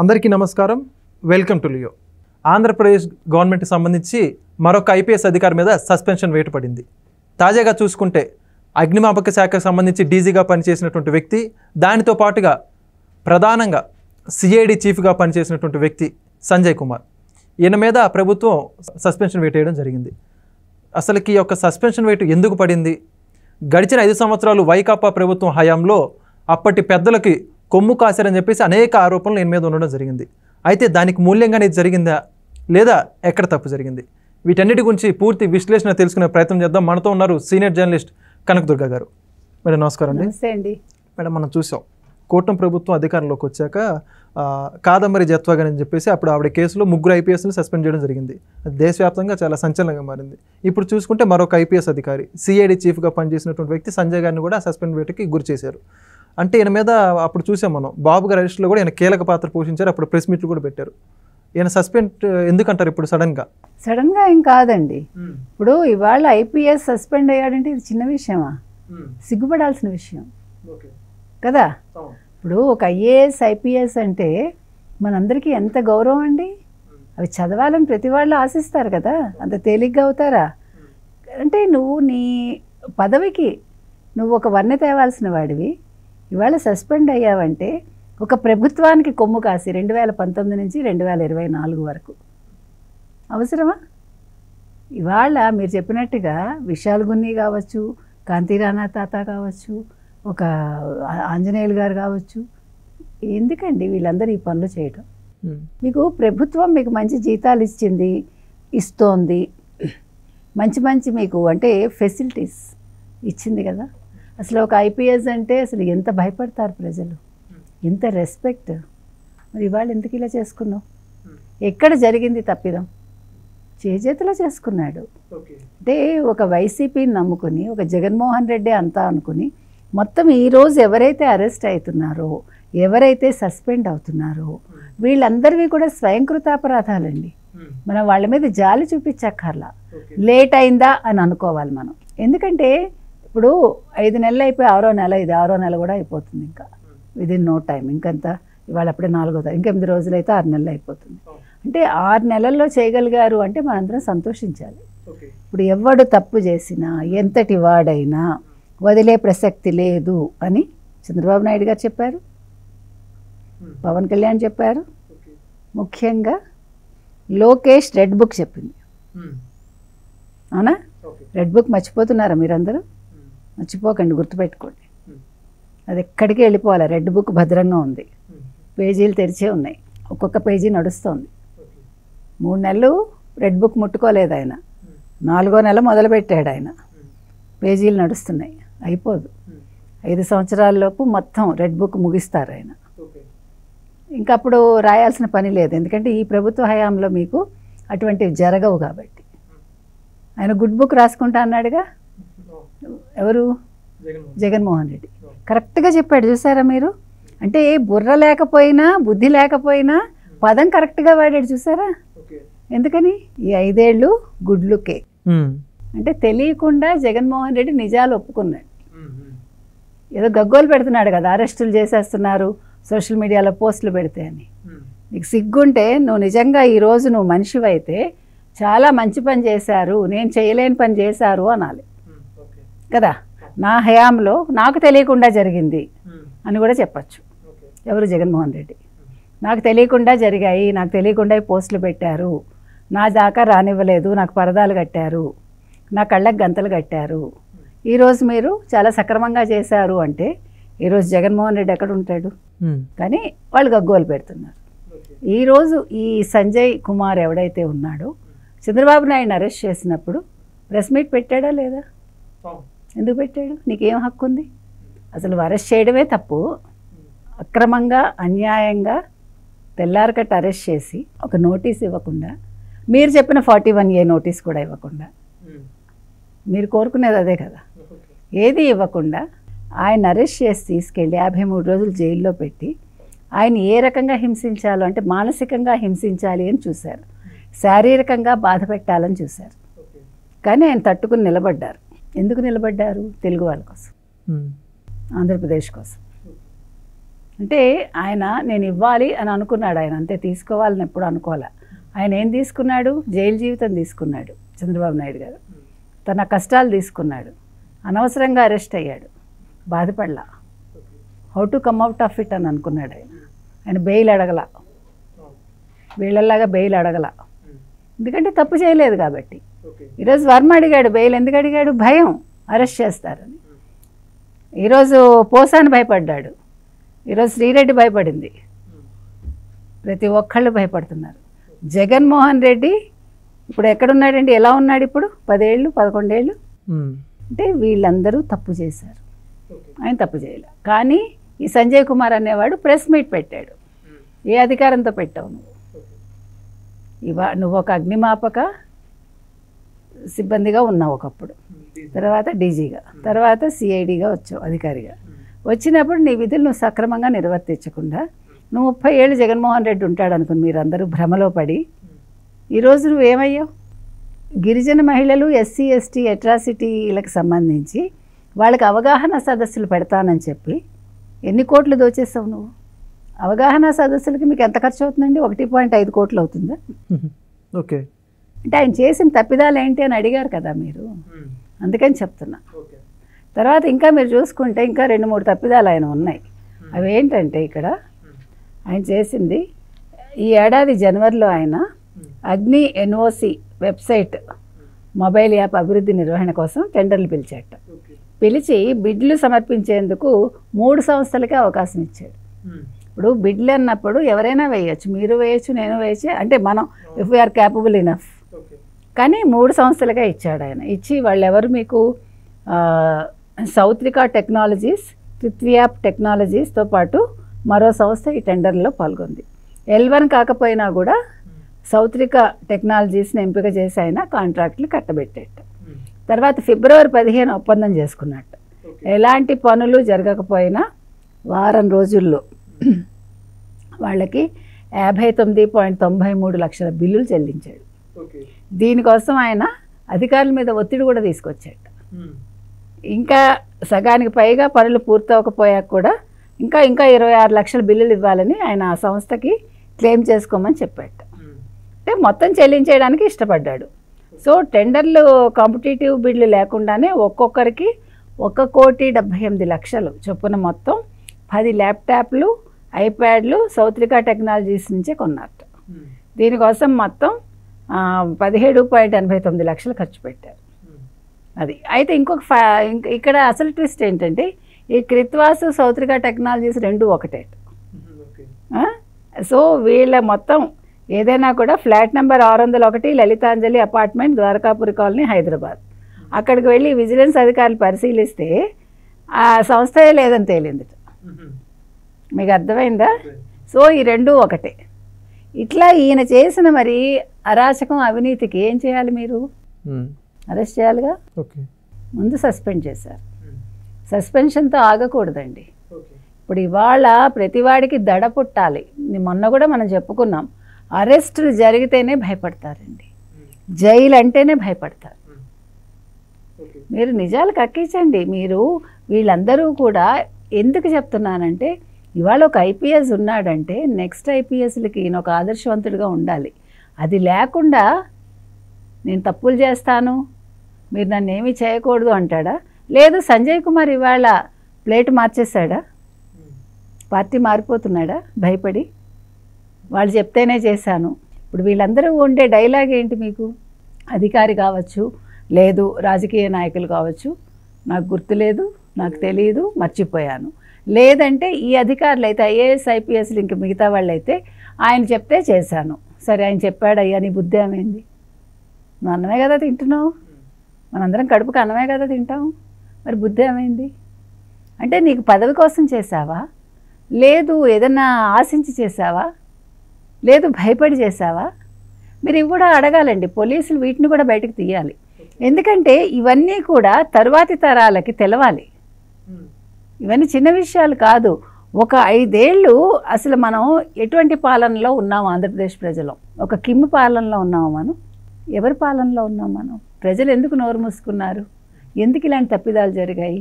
అందరికీ నమస్కారం. Welcome to Leo. Andhra Pradesh గవర్నమెంట్కి సంబంధించి మరొక ఐపీఎస్ అధికారి మీద సస్పెన్షన్ వేటు పడింది. తాజాగా చూసుకుంటే అగ్నిమాపక శాఖకు సంబంధించి డీజీగా పనిచేసినటువంటి వ్యక్తి, దానితో పాటుగా ప్రధానంగా సిఐడి చీఫ్గా పనిచేసినటువంటి వ్యక్తి సంజయ్ కుమార్, ఈయన మీద ప్రభుత్వం సస్పెన్షన్ వేటు వేయడం జరిగింది. అసలుకి ఈ యొక్క సస్పెన్షన్ వేటు ఎందుకు పడింది? గడిచిన 5 సంవత్సరాలు వైకాపా ప్రభుత్వం హయాంలో అప్పటి పెద్దలకి కొమ్ము కాశారని చెప్పేసి అనేక ఆరోపణలు ఈయన మీద ఉండడం జరిగింది. అయితే దానికి మూల్యంగానే ఇది జరిగిందా, లేదా ఎక్కడ తప్పు జరిగింది? వీటన్నిటి గురించి పూర్తి విశ్లేషణ తెలుసుకునే ప్రయత్నం చేద్దాం. మనతో ఉన్నారు సీనియర్ జర్నలిస్ట్ కనకదుర్గ గారు. మేడం నమస్కారం అండి. నమస్తే అండి. మేడం, మనం చూసాం కూటమి ప్రభుత్వం అధికారంలోకి వచ్చాక కాదంబరి జత్వాగ్ అని చెప్పేసి అప్పుడు ఆవిడ కేసులో 3 ఐపీఎస్ని సస్పెండ్ చేయడం జరిగింది. దేశవ్యాప్తంగా చాలా సంచలనంగా మారింది. ఇప్పుడు చూసుకుంటే మరొక ఐపీఎస్ అధికారి, సిఐడి చీఫ్గా పనిచేసినటువంటి వ్యక్తి సంజయ్ గారిని కూడా సస్పెండ్ వేటుకి గురి చేశారు. అంటే ఈయన మీద అప్పుడు చూసాం మనం, బాబు గారి అరెస్టులో కూడా ఈయన కీలక పాత్ర పోషించారు. అప్పుడు ప్రెస్ మీట్లు కూడా పెట్టారు. ఈయన సస్పెండ్ ఎందుకంటారు ఇప్పుడు సడన్గా ఏం కాదండి. ఇప్పుడు ఇవాళ ఐపీఎస్ సస్పెండ్ అయ్యాడంటే ఇది చిన్న విషయమా? సిగ్గుపడాల్సిన విషయం కదా. ఇప్పుడు ఒక ఐఏఎస్ ఐపీఎస్ అంటే మనందరికీ ఎంత గౌరవం అండి. అవి చదవాలని ప్రతి వాళ్ళు ఆశిస్తారు కదా, అంత తేలిగ్గా అవుతారా? అంటే నువ్వు నీ పదవికి నువ్వు ఒక వన్నె తేవాల్సిన వాడివి, ఇవాళ సస్పెండ్ అయ్యావంటే ఒక ప్రభుత్వానికి కొమ్ము కాసి 2019 నుంచి 2024 వరకు అవసరమా? ఇవాళ మీరు చెప్పినట్టుగా విశాల్ గున్ని కావచ్చు, కాంతిరాణా తాత కావచ్చు, ఒక ఆంజనేయులు గారు కావచ్చు, ఎందుకండి వీళ్ళందరూ ఈ పనులు చేయటం? మీకు ప్రభుత్వం మీకు మంచి జీతాలు ఇస్తోంది, మంచి మీకు అంటే ఫెసిలిటీస్ ఇచ్చింది కదా. అసలు ఒక ఐపీఎస్ అంటే అసలు ఎంత భయపడతారు ప్రజలు, ఎంత రెస్పెక్ట్. మరి ఇవాళ ఎందుకు ఇలా చేసుకున్నావు? ఎక్కడ జరిగింది తప్పిదం? చేతిలో చేసుకున్నాడు. అంటే ఒక వైసీపీని నమ్ముకుని, ఒక జగన్మోహన్ రెడ్డి అంతా అనుకుని, మొత్తం ఈరోజు ఎవరైతే అరెస్ట్ అవుతున్నారో, ఎవరైతే సస్పెండ్ అవుతున్నారో వీళ్ళందరివి కూడా స్వయంకృతాపరాధాలండి. మనం వాళ్ళ మీద జాలి చూపించక్కర్లా. లేట్ అయిందా అని అనుకోవాలి మనం. ఎందుకంటే ఇప్పుడు 5 నెలలు అయిపోయి 6వ నెల, ఇది 6వ నెల కూడా అయిపోతుంది. ఇంకా విదిన్ నో టైం. ఇంకంతా ఇవాళ అప్పుడే 4వ తారీఖు, ఇంకా 8 రోజులు అయితే 6 నెలలు అయిపోతుంది. అంటే 6 నెలల్లో చేయగలిగారు అంటే మనందరం సంతోషించాలి. ఇప్పుడు ఎవడు తప్పు చేసినా, ఎంతటి వాడైనా వదిలే ప్రసక్తి లేదు అని చంద్రబాబు నాయుడు గారు చెప్పారు, పవన్ కళ్యాణ్ చెప్పారు, ముఖ్యంగా లోకేష్ రెడ్ బుక్ చెప్పింది. అవునా? రెడ్ బుక్ మర్చిపోతున్నారా మీరందరూ? మర్చిపోకండి, గుర్తుపెట్టుకోండి. అది ఎక్కడికి వెళ్ళిపోవాలి. రెడ్ బుక్ భద్రంగా ఉంది, పేజీలు తెరిచే ఉన్నాయి, ఒక్కొక్క పేజీ నడుస్తుంది. 3 నెలలు రెడ్ బుక్ ముట్టుకోలేదు ఆయన, 4వ నెల మొదలుపెట్టాడు ఆయన, పేజీలు నడుస్తున్నాయి, అయిపోదు. 5 సంవత్సరాలలోపు మొత్తం రెడ్ బుక్ ముగిస్తారు ఆయన. ఇంకా అప్పుడు రాయాల్సిన పని లేదు, ఎందుకంటే ఈ ప్రభుత్వ హయాంలో మీకు అటువంటివి జరగవు కాబట్టి. ఆయన గుడ్ బుక్ రాసుకుంటా అన్నాడుగా. ఎవరు? జగన్మోహన్ రెడ్డి. కరెక్ట్గా చెప్పాడు, చూసారా మీరు? అంటే బుర్ర లేకపోయినా, బుద్ధి లేకపోయినా పదం కరెక్ట్గా వాడాడు, చూసారా? ఎందుకని? ఈ 5 ఏళ్ళు గుడ్లుకే. అంటే తెలియకుండా జగన్మోహన్ రెడ్డి నిజాలు ఒప్పుకున్నాడు. ఏదో గగ్గోలు పెడుతున్నాడు కదా, అరెస్టులు చేసేస్తున్నారు, సోషల్ మీడియాలో పోస్టులు పెడితే అని. నీకు సిగ్గుంటే నువ్వు నిజంగా ఈరోజు నువ్వు మనిషివైతే చాలా మంచి పని చేశారు, నేను చేయలేని పని చేశారు అనాలి కదా. నా హయాంలో నాకు తెలియకుండా జరిగింది అని కూడా చెప్పచ్చు. ఎవరు? జగన్మోహన్ రెడ్డి. నాకు తెలియకుండా జరిగాయి, నాకు తెలియకుండా పోస్టులు పెట్టారు, నా దాకా రానివ్వలేదు, నాకు పరదాలు కట్టారు, నా కళ్ళకు గంతలు కట్టారు, ఈరోజు మీరు చాలా సక్రమంగా చేశారు అంటే ఈరోజు జగన్మోహన్ రెడ్డి ఎక్కడ ఉంటాడు? కానీ వాళ్ళు గగ్గోలు పెడుతున్నారు. ఈరోజు ఈ సంజయ్ కుమార్ ఎవడైతే ఉన్నాడో, చంద్రబాబు నాయుడు అరెస్ట్ చేసినప్పుడు ప్రెస్ మీట్ పెట్టాడా లేదా? ఎందుకు పెట్టాడు? నీకేం హక్కు ఉంది? అసలు అరెస్ట్ చేయడమే తప్పు. అక్రమంగా, అన్యాయంగా తెల్లారకట్ట అరెస్ట్ చేసి ఒక నోటీస్ ఇవ్వకుండా, మీరు చెప్పిన 41A నోటీస్ కూడా ఇవ్వకుండా, మీరు కోరుకునేది అదే కదా, ఏది ఇవ్వకుండా ఆయన అరెస్ట్ చేసి తీసుకెళ్ళి 53 రోజులు జైల్లో పెట్టి ఆయన ఏ రకంగా హింసించాలో, అంటే మానసికంగా హింసించాలి అని చూశారు, శారీరకంగా బాధ పెట్టాలని చూశారు. కానీ ఆయన తట్టుకుని నిలబడ్డారు. ఎందుకు నిలబడ్డారు? తెలుగు వాళ్ళ కోసం, ఆంధ్రప్రదేశ్ కోసం. అంటే ఆయన నేను ఇవ్వాలి అని అనుకున్నాడు, ఆయన అంతే, తీసుకోవాలని ఎప్పుడు అనుకోలే. ఆయన ఏం తీసుకున్నాడు? జైలు జీవితం తీసుకున్నాడు చంద్రబాబు నాయుడు గారు. తన కష్టాలు తీసుకున్నాడు, అనవసరంగా అరెస్ట్ అయ్యాడు, బాధపడలా. How to come out of it అని అనుకున్నాడు ఆయన. ఆయన బెయిల్ అడగల, వీళ్ళలాగా బెయిల్ అడగల, ఎందుకంటే తప్పు చేయలేదు కాబట్టి. ఈరోజు వర్మ అడిగాడు బెయిల్, ఎందుకు అడిగాడు? భయం, అరెస్ట్ చేస్తారని. ఈరోజు పోసాని భయపడ్డాడు, ఈరోజు శ్రీరెడ్డి భయపడింది, ప్రతి ఒక్కళ్ళు భయపడుతున్నారు. జగన్మోహన్ రెడ్డి ఇప్పుడు ఎక్కడున్నాడండి? ఎలా ఉన్నాడు ఇప్పుడు? 10 ఏళ్ళు 11 ఏళ్ళు. అంటే వీళ్ళందరూ తప్పు చేశారు, ఆయన తప్పు చేయలే. కానీ ఈ సంజయ్ కుమార్ అనేవాడు ప్రెస్ మీట్ పెట్టాడు. ఏ అధికారంతో పెట్టావు నువ్వు? నువ్వు ఒక అగ్నిమాపక సిబ్బందిగా ఉన్నావు ఒకప్పుడు, తర్వాత డీజీగా, తర్వాత సిఐడిగా వచ్చావు అధికారిగా. వచ్చినప్పుడు నీ విధులు నువ్వు సక్రమంగా నిర్వర్తించకుండా నువ్వు 30 ఏళ్ళు జగన్మోహన్ రెడ్డి ఉంటాడు అనుకుని మీరందరూ భ్రమలో పడి ఈరోజు నువ్వేమయ్యావు? గిరిజన మహిళలు, ఎస్సీ ఎస్టీ అట్రాసిటీలకు సంబంధించి వాళ్ళకి అవగాహన సదస్సులు పెడతానని చెప్పి ఎన్ని కోట్లు దోచేస్తావు నువ్వు? అవగాహన సదస్సులకి మీకు ఎంత ఖర్చు అవుతుందండి? 1.5 కోట్లు అవుతుందా? ఓకే. అంటే ఆయన చేసిన తప్పిదాలు ఏంటి అని అడిగారు కదా మీరు, అందుకని చెప్తున్నా. తర్వాత ఇంకా మీరు చూసుకుంటే ఇంకా 2-3 తప్పిదాలు ఆయన ఉన్నాయి. అవి ఏంటంటే ఇక్కడ ఆయన చేసింది, ఈ ఏడాది జనవరిలో ఆయన అగ్ని ఎన్ఓసి వెబ్సైట్ మొబైల్ యాప్ అభివృద్ధి నిర్వహణ కోసం టెండర్లు పిలిచాట. పిలిచి బిడ్లు సమర్పించేందుకు 3 సంస్థలకే అవకాశం ఇచ్చాడు. ఇప్పుడు బిడ్లు అన్నప్పుడు ఎవరైనా వేయచ్చు, మీరు వేయచ్చు, నేను వేయచ్చు, అంటే మనం ఇఫ్ వీఆర్ క్యాపబుల్ ఇనఫ్. కానీ 3 సంస్థలుగా ఇచ్చాడు ఆయన. ఇచ్చి వాళ్ళు ఎవరు మీకు సౌత్రికా టెక్నాలజీస్, పృథ్వీయాప్ టెక్నాలజీస్తో పాటు మరో సంస్థ ఈ టెండర్లో పాల్గొంది. L1 కాకపోయినా కూడా సౌత్రికా టెక్నాలజీస్ని ఎంపిక చేసి ఆయన కాంట్రాక్ట్లు కట్టబెట్టేట. తర్వాత ఫిబ్రవరి 15 ఒప్పందం చేసుకున్నట్టు. ఎలాంటి పనులు జరగకపోయినా వారం రోజుల్లో వాళ్ళకి 59.93 లక్షల బిల్లులు చెల్లించాడు. దీనికోసం ఆయన అధికారుల మీద ఒత్తిడి కూడా తీసుకొచ్చాడు. ఇంకా సగానికి పైగా పనులు పూర్తవకపోయాక కూడా ఇంకా 26 లక్షల బిల్లులు ఇవ్వాలని ఆయన ఆ సంస్థకి క్లెయిమ్ చేసుకోమని చెప్పాడు. అంటే మొత్తం చెల్లించేయడానికి ఇష్టపడ్డాడు. సో టెండర్లు కాంపిటేటివ్ బిడ్లు లేకుండానే ఒక్కొక్కరికి 1,78,00,000 చొప్పున మొత్తం 10 ల్యాప్టాప్లు, ఐప్యాడ్లు సౌత్రికా టెక్నాలజీస్ నుంచే కొన్నారు. దీనికోసం మొత్తం 17.89 లక్షలు ఖర్చు పెట్టారు. అది అయితే ఇక్కడ అసలు ట్విస్ట్ ఏంటంటే ఈ క్రిత్వాసు సౌత్రికా టెక్నాలజీస్ 2 ఒకటే. సో వీళ్ళ మొత్తం ఏదైనా కూడా flat number 601 Lalithanjali apartment, Dwarakapuri colony, Hyderabad. అక్కడికి వెళ్ళి విజిలెన్స్ అధికారులు పరిశీలిస్తే ఆ సంస్థే లేదని తేలింది. మీకు అర్థమైందా? సో ఈ 2 ఒకటే. ఇట్లా ఈయన చేసిన మరి అరాచకం, అవినీతికి ఏం చేయాలి? మీరు అరెస్ట్ చేయాలిగా. ముందు సస్పెండ్ చేశారు. సస్పెన్షన్తో ఆగకూడదండి. ఇప్పుడు ఇవాళ ప్రతివాడికి దడ పుట్టాలి. మొన్న కూడా మనం చెప్పుకున్నాం, అరెస్టులు జరిగితేనే భయపడతారండి, జైలు అంటేనే భయపడతారు. మీరు నిజాలు కక్కించండి. మీరు వీళ్ళందరూ కూడా ఎందుకు చెప్తున్నానంటే ఇవాళ ఒక ఐపీఎస్ ఉన్నాడంటే నెక్స్ట్ ఐపీఎస్లకి ఈయన ఒక ఆదర్శవంతుడిగా ఉండాలి. అది లేకుండా నేను తప్పులు చేస్తాను, మీరు నన్ను ఏమీ చేయకూడదు అంటాడా? లేదు సంజయ్ కుమార్ ఇవాళ ప్లేట్ మార్చేశాడా? పార్టీ మారిపోతున్నాడా భయపడి? వాళ్ళు చెప్తేనే చేశాను. ఇప్పుడు వీళ్ళందరూ ఉండే డైలాగ్ ఏంటి మీకు? అధికారి కావచ్చు, లేదు రాజకీయ నాయకులు కావచ్చు, నాకు గుర్తులేదు, నాకు తెలియదు, మర్చిపోయాను. లేదంటే ఈ అధికారులు అయితే ఐఏఎస్ ఐపీఎస్లు ఇంక మిగతా వాళ్ళు అయితే ఆయన చెప్తే చేశాను. సరే ఆయన చెప్పాడు, అయ్యా నీ బుద్ధి ఏమైంది? నువ్వు అన్నమే కదా తింటున్నావు, మనందరం కడుపుకి అన్నమే కదా తింటాము, మరి బుద్ధి ఏమైంది? అంటే నీకు పదవి కోసం చేసావా? లేదు ఏదన్నా ఆశించి చేసావా? లేదు భయపడి చేసావా? మీరు ఇవి కూడా అడగాలండి. పోలీసులు వీటిని కూడా బయటకు తీయాలి. ఎందుకంటే ఇవన్నీ కూడా తరువాతి తరాలకి తెలవాలి. ఇవన్నీ చిన్న విషయాలు కాదు. ఒక 5 ఏళ్ళు అసలు మనం ఎటువంటి పాలనలో ఉన్నాము? ఆంధ్రప్రదేశ్ ప్రజలు ఒక కిమ్ము పాలనలో ఉన్నాము. మనం ఎవరి పాలనలో ఉన్నాం? మనం ప్రజలు ఎందుకు నోరు మూసుకున్నారు? ఎందుకు ఇలాంటి తప్పిదాలు జరిగాయి?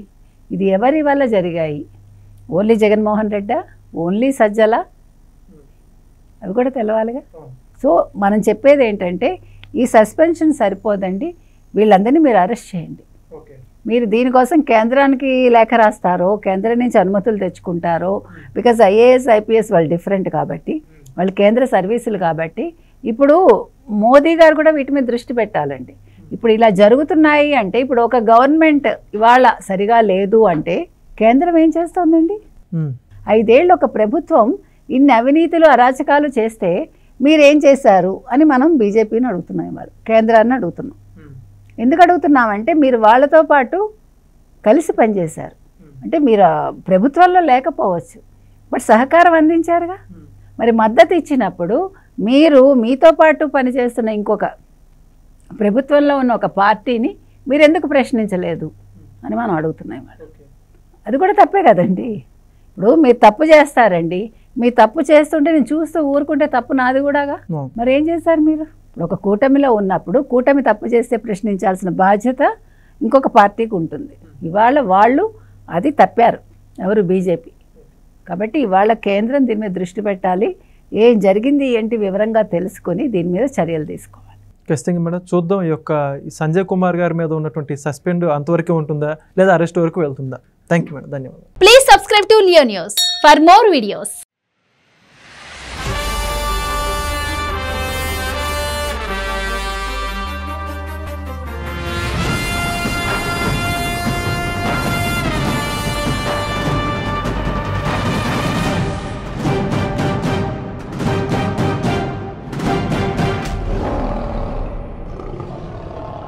ఇది ఎవరి వల్ల జరిగాయి? ఓన్లీ జగన్మోహన్ రెడ్డా? ఓన్లీ సజ్జల అవి కూడా తెలవాలిగా. సో మనం చెప్పేది ఏంటంటే ఈ సస్పెన్షన్ సరిపోదండి, వీళ్ళందరినీ మీరు అరెస్ట్ చేయండి. మీరు దీనికోసం కేంద్రానికి లేఖ రాస్తారో, కేంద్రం నుంచి అనుమతులు తెచ్చుకుంటారో, బికాజ్ ఐఏఎస్ ఐపీఎస్ వాళ్ళు డిఫరెంట్ కాబట్టి, వాళ్ళు కేంద్ర సర్వీసులు కాబట్టి, ఇప్పుడు మోదీ గారు కూడా వీటి మీద దృష్టి పెట్టాలండి. ఇప్పుడు ఇలా జరుగుతున్నాయి అంటే, ఇప్పుడు ఒక గవర్నమెంట్ ఇవాళ సరిగా లేదు అంటే కేంద్రం ఏం చేస్తుందండి? 5 ఏళ్ళు ఒక ప్రభుత్వం ఇన్ని అవినీతులు అరాచకాలు చేస్తే మీరేం చేశారు అని మనం బీజేపీని అడుగుతున్నాం, ఇవాళ కేంద్రాన్ని అడుగుతున్నాం. ఎందుకు అడుగుతున్నామంటే మీరు వాళ్ళతో పాటు కలిసి పనిచేశారు, అంటే మీరు ప్రభుత్వంలో లేకపోవచ్చు బట్ సహకారం అందించారుగా. మరి మద్దతు ఇచ్చినప్పుడు మీరు మీతో పాటు పనిచేస్తున్న ఇంకొక ప్రభుత్వంలో ఉన్న ఒక పార్టీని మీరు ఎందుకు ప్రశ్నించలేదు అని మనం అడుగుతున్నాం ఇవాళ. అది కూడా తప్పే కదండి. ఇప్పుడు మీరు తప్పు చేస్తారండి, మీ తప్పు చేస్తుంటే నేను చూస్తూ ఊరుకుంటే తప్పు నాది కూడాగా. మరి ఏం చేశారు మీరు? ఇప్పుడు ఒక కూటమిలో ఉన్నప్పుడు కూటమి తప్పు చేస్తే ప్రశ్నించాల్సిన బాధ్యత ఇంకొక పార్టీకి ఉంటుంది. ఇవాళ వాళ్ళు అది తప్పారు, ఎవరు? బీజేపీ. కాబట్టి ఇవాళ కేంద్రం దీని మీద దృష్టి పెట్టాలి, ఏం జరిగింది ఏంటి వివరంగా తెలుసుకొని దీని మీద చర్యలు తీసుకోవాలి. ఖచ్చితంగా మేడం. చూద్దాం ఈ యొక్క సంజయ్ కుమార్ గారి మీద ఉన్నటువంటి సస్పెండ్ అంతవరకే ఉంటుందా లేదా అరెస్ట్ వరకు వెళ్తుందా? థ్యాంక్ యూ మేడం, ధన్యవాదాలు. Please subscribe to Leo news for more videos.